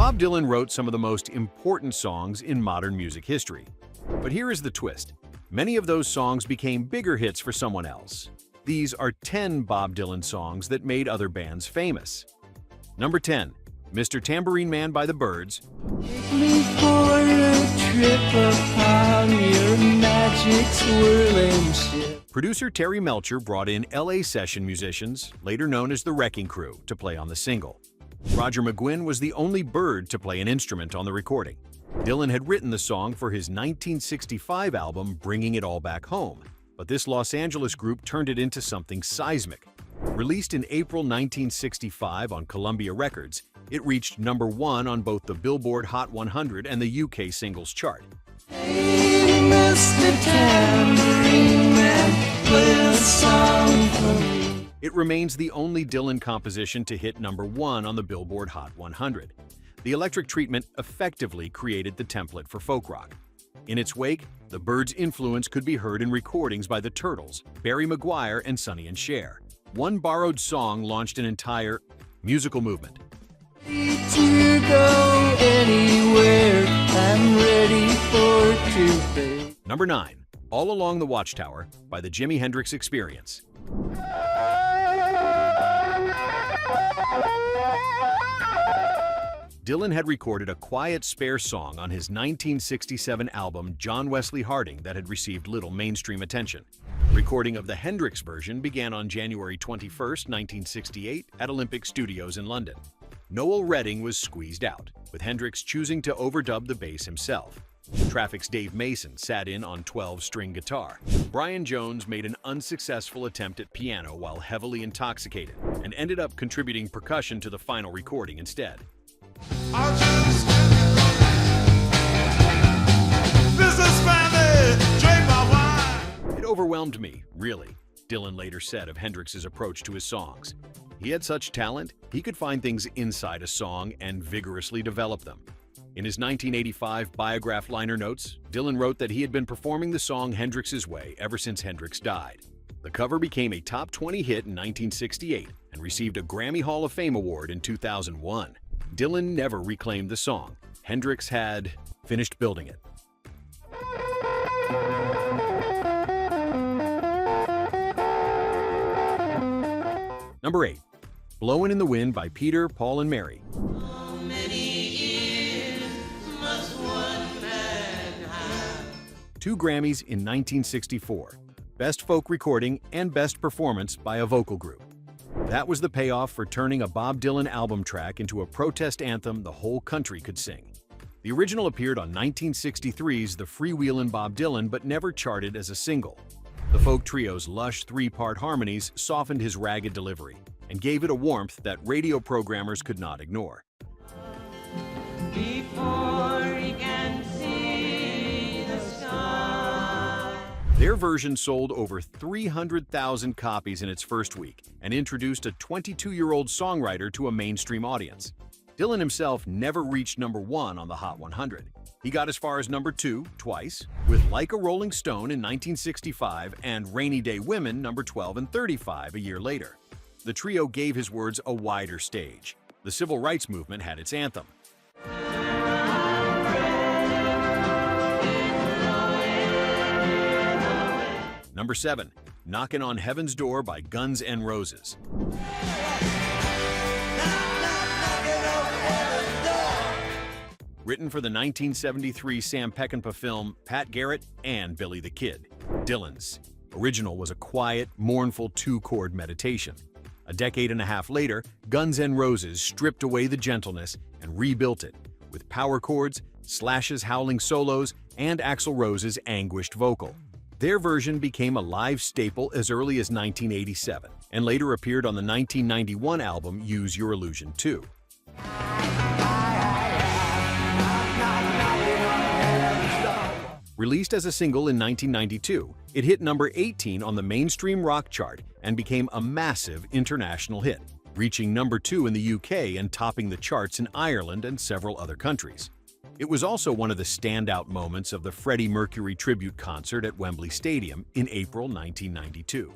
Bob Dylan wrote some of the most important songs in modern music history. But here is the twist. Many of those songs became bigger hits for someone else. These are 10 Bob Dylan songs that made other bands famous. Number 10, Mr. Tambourine Man by the Byrds. Take me for a trip upon your magic swirling ship. Producer Terry Melcher brought in LA session musicians, later known as the Wrecking Crew, to play on the single. Roger McGuinn was the only Byrd to play an instrument on the recording. Dylan had written the song for his 1965 album Bringing It All Back Home, but this Los Angeles group turned it into something seismic. Released in April 1965 on Columbia Records, it reached number 1 on both the Billboard Hot 100 and the UK Singles Chart. Hey, Mr. Tambourine Man, play a song for me. It remains the only Dylan composition to hit number 1 on the Billboard Hot 100. The electric treatment effectively created the template for folk rock. In its wake, the Byrds' influence could be heard in recordings by the Turtles, Barry McGuire, and Sonny and Cher. One borrowed song launched an entire musical movement. Ready to go anywhere, I'm ready for today. Number 9, All Along the Watchtower by the Jimi Hendrix Experience. Dylan had recorded a quiet, spare song on his 1967 album John Wesley Harding that had received little mainstream attention. Recording of the Hendrix version began on January 21, 1968 at Olympic Studios in London. Noel Redding was squeezed out, with Hendrix choosing to overdub the bass himself. Traffic's Dave Mason sat in on 12-string guitar. Brian Jones made an unsuccessful attempt at piano while heavily intoxicated, and ended up contributing percussion to the final recording instead. It overwhelmed me, really, Dylan later said of Hendrix's approach to his songs. He had such talent, he could find things inside a song and vigorously develop them. In his 1985 Biograph liner notes, Dylan wrote that he had been performing the song Hendrix's Way ever since Hendrix died. The cover became a top 20 hit in 1968 and received a Grammy Hall of Fame award in 2001. Dylan never reclaimed the song. Hendrix had finished building it. Number 8, Blowin' in the Wind by Peter, Paul, and Mary. How many years must one man have? 2 Grammys in 1964, Best Folk Recording and Best Performance by a Vocal Group. That was the payoff for turning a Bob Dylan album track into a protest anthem the whole country could sing. The original appeared on 1963's The Freewheelin' Bob Dylan but never charted as a single. The folk trio's lush 3-part harmonies softened his ragged delivery and gave it a warmth that radio programmers could not ignore. Before he can see the sky. Their version sold over 300,000 copies in its first week and introduced a 22-year-old songwriter to a mainstream audience. Dylan himself never reached number 1 on the Hot 100. He got as far as number 2 twice, with Like a Rolling Stone in 1965 and Rainy Day Women number 12 and 35 a year later. The trio gave his words a wider stage. The civil rights movement had its anthem. Number 7, Knockin' on Heaven's Door by Guns N' Roses. Written for the 1973 Sam Peckinpah film Pat Garrett and Billy the Kid, Dylan's original was a quiet, mournful 2-chord meditation. A decade and a half later, Guns N' Roses stripped away the gentleness and rebuilt it, with power chords, Slash's howling solos, and Axl Rose's anguished vocal. Their version became a live staple as early as 1987, and later appeared on the 1991 album Use Your Illusion 2. Released as a single in 1992, it hit number 18 on the mainstream rock chart and became a massive international hit, reaching number 2 in the UK and topping the charts in Ireland and several other countries. It was also one of the standout moments of the Freddie Mercury tribute concert at Wembley Stadium in April 1992.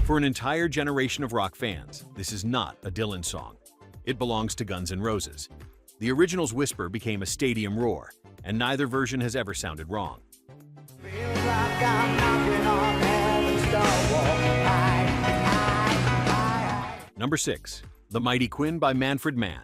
For an entire generation of rock fans, this is not a Dylan song. It belongs to Guns N' Roses. The original's whisper became a stadium roar, and neither version has ever sounded wrong. Feels like I'm knocking on heaven's door. Number 6. The Mighty Quinn by Manfred Mann.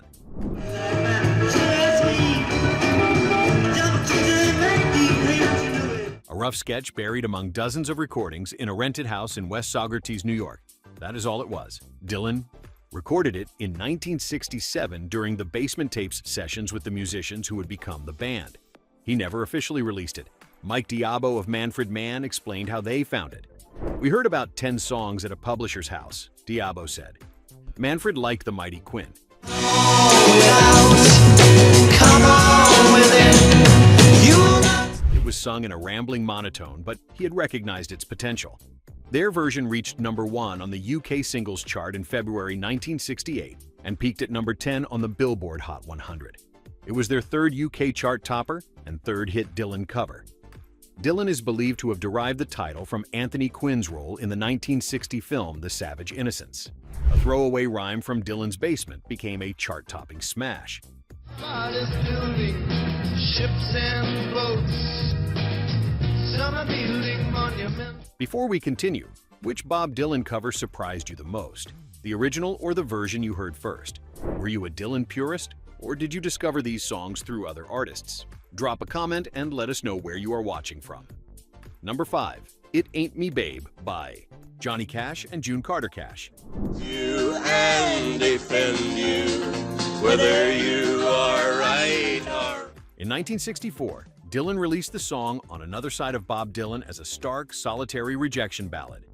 A rough sketch buried among dozens of recordings in a rented house in West Saugerties, New York. That is all it was. Dylan recorded it in 1967 during the Basement Tapes sessions with the musicians who would become the band. He never officially released it. Mike Diabo of Manfred Mann explained how they found it. "We heard about 10 songs at a publisher's house," Diabo said. Manfred liked the Mighty Quinn. It was sung in a rambling monotone, but he had recognized its potential. Their version reached number 1 on the UK singles chart in February 1968 and peaked at number 10 on the Billboard Hot 100. It was their third UK chart topper and third hit Dylan cover. Dylan is believed to have derived the title from Anthony Quinn's role in the 1960 film The Savage Innocents. A throwaway rhyme from Dylan's basement became a chart-topping smash. God is building ships and boats. Some are building monuments. Before we continue, which Bob Dylan cover surprised you the most? The original or the version you heard first? Were you a Dylan purist, or did you discover these songs through other artists? Drop a comment and let us know where you are watching from. Number 5. It Ain't Me Babe by Johnny Cash and June Carter Cash. You and defend you, whether you are right or... In 1964, Dylan released the song On Another Side of Bob Dylan as a stark, solitary rejection ballad.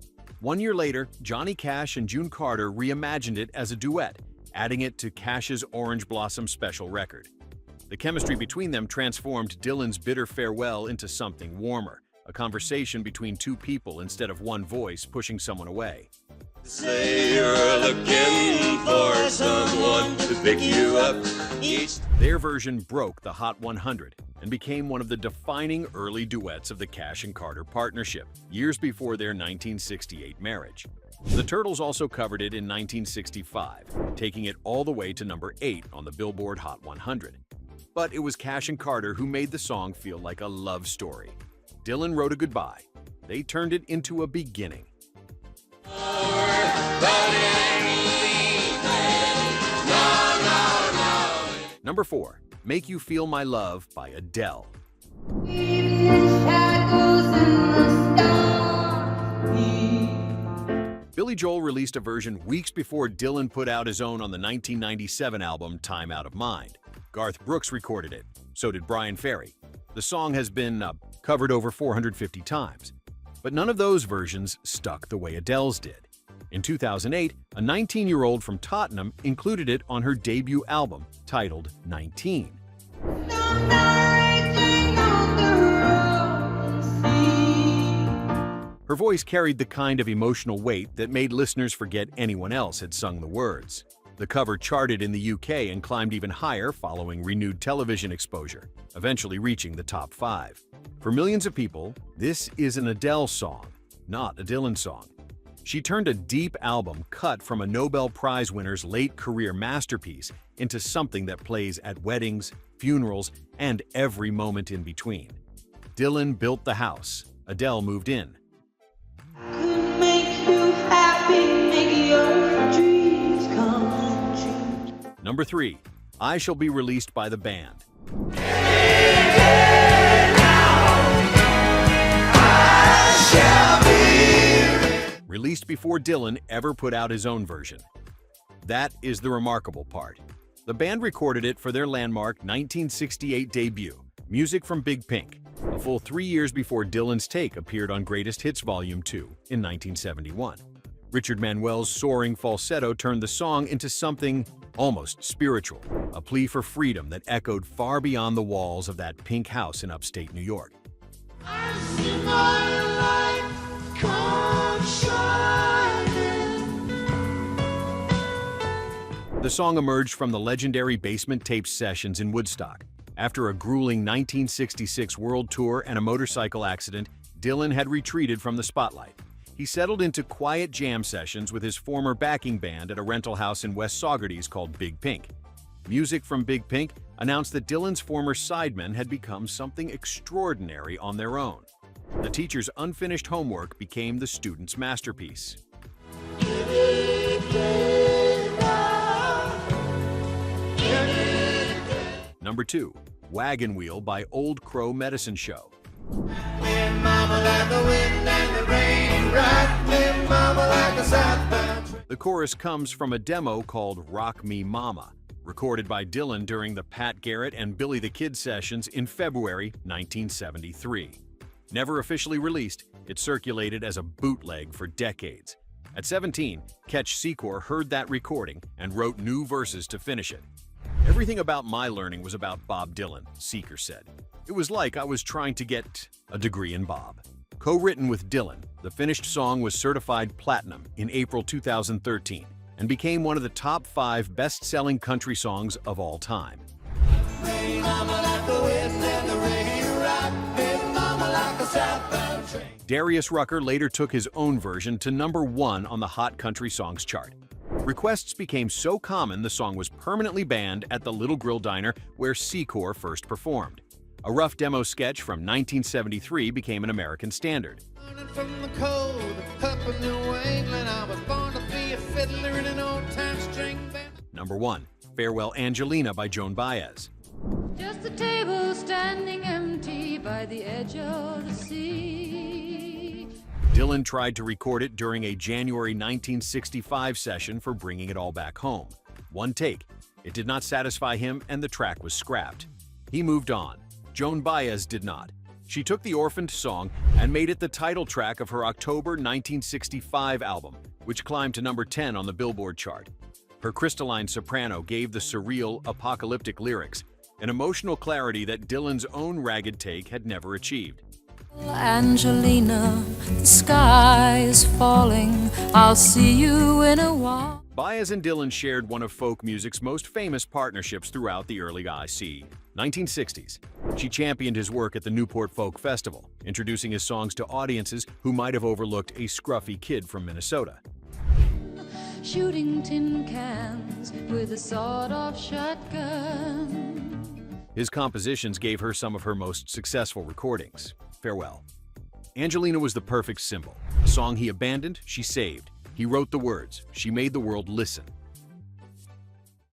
1 year later, Johnny Cash and June Carter reimagined it as a duet, adding it to Cash's Orange Blossom special record. The chemistry between them transformed Dylan's bitter farewell into something warmer, a conversation between two people instead of one voice pushing someone away. Say you're looking for someone to pick you up each... Their version broke the Hot 100 and became one of the defining early duets of the Cash and Carter partnership, years before their 1968 marriage. The Turtles also covered it in 1965, taking it all the way to number 8 on the Billboard Hot 100. But it was Cash and Carter who made the song feel like a love story. Dylan wrote a goodbye. They turned it into a beginning. Number 4. Make You Feel My Love by Adele. Billy Joel released a version weeks before Dylan put out his own on the 1997 album Time Out of Mind. Garth Brooks recorded it. So did Brian Ferry. The song has been covered over 450 times. But none of those versions stuck the way Adele's did. In 2008, a 19-year-old from Tottenham included it on her debut album, titled 19. Her voice carried the kind of emotional weight that made listeners forget anyone else had sung the words. The cover charted in the UK and climbed even higher following renewed television exposure, eventually reaching the top 5. For millions of people, this is an Adele song, not a Dylan song. She turned a deep album cut from a Nobel Prize winner's late career masterpiece into something that plays at weddings, funerals, and every moment in between. Dylan built the house. Adele moved in. Could make you happy, make your dreams come true. Number 3. I Shall Be Released by the Band. Released before Dylan ever put out his own version. That is the remarkable part. The band recorded it for their landmark 1968 debut, Music from Big Pink, a full 3 years before Dylan's take appeared on Greatest Hits Volume 2 in 1971. Richard Manuel's soaring falsetto turned the song into something almost spiritual, a plea for freedom that echoed far beyond the walls of that pink house in upstate New York. I see my life come shining. The song emerged from the legendary Basement Tapes sessions in Woodstock. After a grueling 1966 world tour and a motorcycle accident, Dylan had retreated from the spotlight. He settled into quiet jam sessions with his former backing band at a rental house in West Saugerties called Big Pink. Music from Big Pink announced that Dylan's former sidemen had become something extraordinary on their own. The teacher's unfinished homework became the student's masterpiece. Number 2, Wagon Wheel by Old Crow Medicine Show. The chorus comes from a demo called Rock Me Mama, recorded by Dylan during the Pat Garrett and Billy the Kid sessions in February 1973. Never officially released, it circulated as a bootleg for decades. At 17, Ketch Secor heard that recording and wrote new verses to finish it. Everything about my learning was about Bob Dylan, Seeker said. It was like I was trying to get a degree in Bob. Co-written with Dylan, the finished song was certified platinum in April 2013 and became one of the top 5 best-selling country songs of all time. Darius Rucker later took his own version to number 1 on the Hot Country Songs chart. Requests became so common the song was permanently banned at the Little Grill Diner where Secor first performed. A rough demo sketch from 1973 became an American standard. Number 1, Farewell Angelina by Joan Baez. Just a table standing empty by the edge of the sea. Dylan tried to record it during a January 1965 session for Bringing It All Back Home. One take. It did not satisfy him and the track was scrapped. He moved on. Joan Baez did not. She took the orphaned song and made it the title track of her October 1965 album, which climbed to number 10 on the Billboard chart. Her crystalline soprano gave the surreal, apocalyptic lyrics an emotional clarity that Dylan's own ragged take had never achieved. Angelina, the sky is falling. I'll see you in a while. Baez and Dylan shared one of folk music's most famous partnerships throughout the early 1960s. She championed his work at the Newport Folk Festival, introducing his songs to audiences who might have overlooked a scruffy kid from Minnesota. Shooting tin cans with a sawed-off shotgun. His compositions gave her some of her most successful recordings. Farewell. Angelina was the perfect symbol. A song he abandoned, she saved. He wrote the words. She made the world listen.